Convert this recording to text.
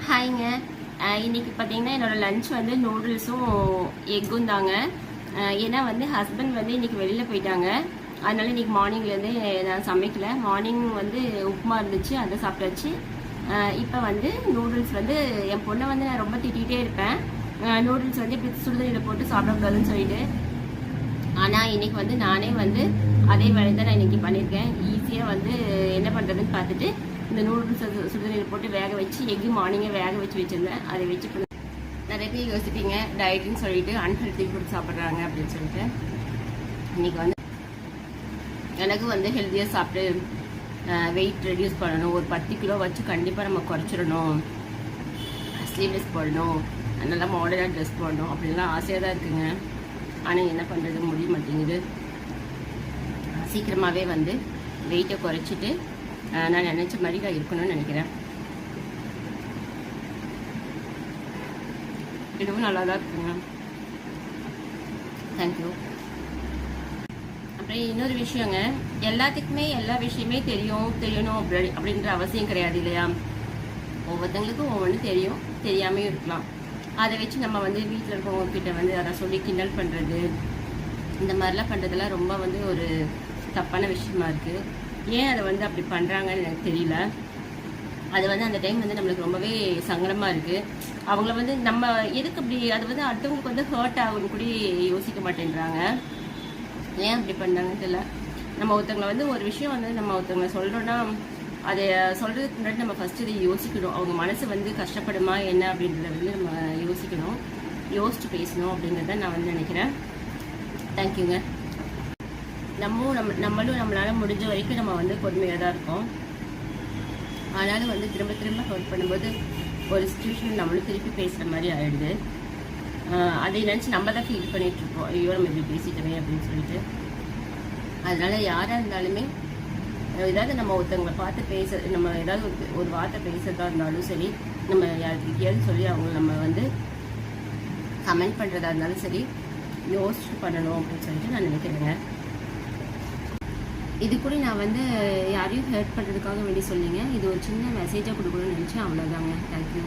ஹாய்ங்க. இன்னைக்கு பார்த்தீங்கன்னா என்னோட லஞ்ச் வந்து நூடுல்ஸும் எக்கும் தாங்க. ஏன்னா வந்து ஹஸ்பண்ட் வந்து இன்னைக்கு வெளியில் போயிட்டாங்க. அதனால இன்னைக்கு மார்னிங்லேருந்து நான் சமைக்கல. மார்னிங் வந்து உப்புமா இருந்துச்சு, அதை சாப்பிட்டாச்சு. இப்போ வந்து நூடுல்ஸ் வந்து என் பொண்ணை வந்து நான் ரொம்ப திட்டிகிட்டே இருப்பேன். நூடுல்ஸ் வந்து இப்படி சுடுதண்ணியில் போட்டு சாப்பிடக்கூடாதுன்னு சொல்லிட்டு. ஆனால் இன்னைக்கு வந்து நானே வந்து அதே வேலை தான் நான் இன்னைக்கு பண்ணியிருக்கேன். ஈஸியாக வந்து என்ன பண்ணுறதுன்னு பார்த்துட்டு இந்த நூடுல்ஸ் சுடுதண்ணியில் போட்டு வேக வச்சு எக்கு மார்னிங்கே வேக வச்சு வச்சுருந்தேன். அதை வச்சு நிறைய பேர் யோசிப்பீங்க டயட்டுன்னு சொல்லிட்டு அன்ஹெல்த்தி ஃபுட் சாப்பிட்றாங்க அப்படின்னு சொல்லிட்டு. இன்றைக்கி வந்து எனக்கு வந்து ஹெல்த்தியாக சாப்பிட்டு வெயிட் ரெடியூஸ் பண்ணணும். ஒரு 10 கிலோ வச்சு கண்டிப்பாக நம்ம குறைச்சிடணும். ஸ்லீவ்லெஸ் போடணும், நல்லா மாடர்னாக ட்ரெஸ் போடணும் அப்படின்லாம் ஆசையாக தான் இருக்குங்க. ஆனால் என்ன பண்ணுறது, முடிய மாட்டேங்குது. சீக்கிரமாகவே வந்து வெயிட்டை குறைச்சிட்டு நான் நினச்ச மாதிரி நான் இருக்கணும்னு நினைக்கிறேன். இதுவும் நல்லா தான் இருக்குங்க. தேங்க்யூ. அப்புறம் இன்னொரு விஷயங்க, எல்லாத்துக்குமே எல்லா விஷயமே தெரியணும் அப்படின்ற அவசியம் கிடையாது இல்லையா? ஒவ்வொருத்தங்களுக்கும் ஒவ்வொன்று தெரியும், தெரியாமையும் இருக்கலாம். அதை வச்சு நம்ம வந்து வீட்டில் இருக்கவங்க கிட்ட வந்து அதை சொல்லி கிண்டல் பண்ணுறது, இந்த மாதிரிலாம் பண்ணுறதுலாம் ரொம்ப வந்து ஒரு தப்பான விஷயமா இருக்குது. ஏன் அதை வந்து அப்படி பண்ணுறாங்கன்னு எனக்கு தெரியல. அது வந்து அந்த டைம் வந்து நம்மளுக்கு ரொம்பவே சங்கடமாக இருக்குது. அவங்கள வந்து நம்ம எதுக்கு அப்படி, அது வந்து அடுத்தவங்களுக்கு வந்து ஹர்ட் ஆகுன்னு கூட யோசிக்க மாட்டேன்றாங்க. ஏன் அப்படி பண்ணாங்கன்னு தெரியல. நம்ம ஒருத்தவங்களை வந்து ஒரு விஷயம் வந்து நம்ம ஒருத்தவங்களை சொல்கிறோன்னா அதை சொல்கிறதுக்கு முன்னாடி நம்ம ஃபஸ்ட்டு இதை யோசிக்கணும். அவங்க மனசு வந்து கஷ்டப்படுமா என்ன அப்படின்றத வந்து நம்ம யோசிக்கணும், யோசிச்சு பேசணும் அப்படிங்கிறத நான் வந்து நினைக்கிறேன். தேங்க்யூங்க. நம்மளும் நம்மளால் முடிஞ்ச வரைக்கும் நம்ம வந்து பொறுமையாக தான் இருக்கோம். ஆனாலும் வந்து திரும்ப ஹர்ட் பண்ணும்போது ஒரு சுச்சுவேஷன் நம்மளும் திருப்பி பேசுகிற மாதிரி ஆகிடுது. அதை நினச்சி நம்ம தான் ஃபீல் பண்ணிகிட்ருப்போம், ஐயோ நம்ம இப்படி பேசிட்டோமே அப்படின்னு சொல்லிட்டு. அதனால் யாராக இருந்தாலுமே ஏதாவது நம்ம ஒருத்தவங்களை பார்த்து நம்ம ஏதாவது ஒரு வார்த்தை பேசுறதா இருந்தாலும் சரி, நம்ம யாருக்கிட்டையாவது சொல்லி அவங்க நம்ம வந்து கமெண்ட் பண்ணுறதா இருந்தாலும் சரி, யோசிச்சு பண்ணணும் அப்படின்னு சொல்லிட்டு நான் நினைக்கிறேங்க. இது கூட நான் வந்து யாரையும் ஹெல்ப் பண்ணுறதுக்காக வேண்டி சொல்லிங்க, இது ஒரு சின்ன மெசேஜாக கொடுக்கணும்னு நினச்சேன், அவ்வளோதாங்க. தேங்க்யூ.